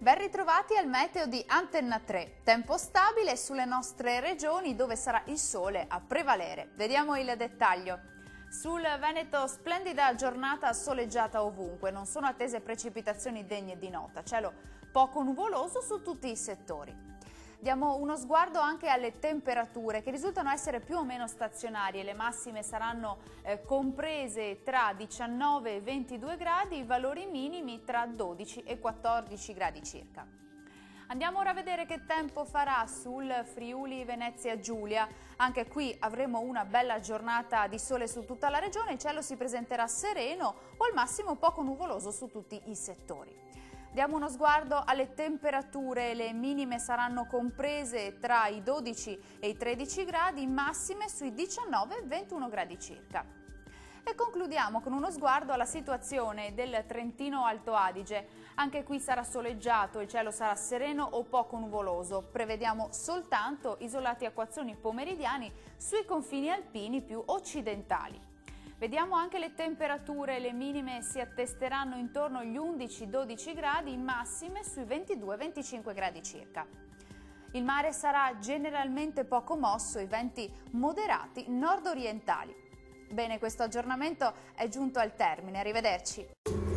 Ben ritrovati al meteo di Antenna 3, tempo stabile sulle nostre regioni dove sarà il sole a prevalere. Vediamo il dettaglio. Sul Veneto splendida giornata soleggiata ovunque, non sono attese precipitazioni degne di nota, cielo poco nuvoloso su tutti i settori. Diamo uno sguardo anche alle temperature che risultano essere più o meno stazionarie, le massime saranno comprese tra 19 e 22 gradi, i valori minimi tra 12 e 14 gradi circa. Andiamo ora a vedere che tempo farà sul Friuli Venezia Giulia. Anche qui avremo una bella giornata di sole su tutta la regione, il cielo si presenterà sereno o al massimo poco nuvoloso su tutti i settori. Diamo uno sguardo alle temperature, le minime saranno comprese tra i 12 e i 13 gradi, massime sui 19 e 21 gradi circa. E concludiamo con uno sguardo alla situazione del Trentino Alto Adige. Anche qui sarà soleggiato, il cielo sarà sereno o poco nuvoloso. Prevediamo soltanto isolati acquazzoni pomeridiani sui confini alpini più occidentali. Vediamo anche le temperature, le minime si attesteranno intorno agli 11-12 gradi, massime sui 22-25 gradi circa. Il mare sarà generalmente poco mosso, i venti moderati nord-orientali. Bene, questo aggiornamento è giunto al termine, arrivederci.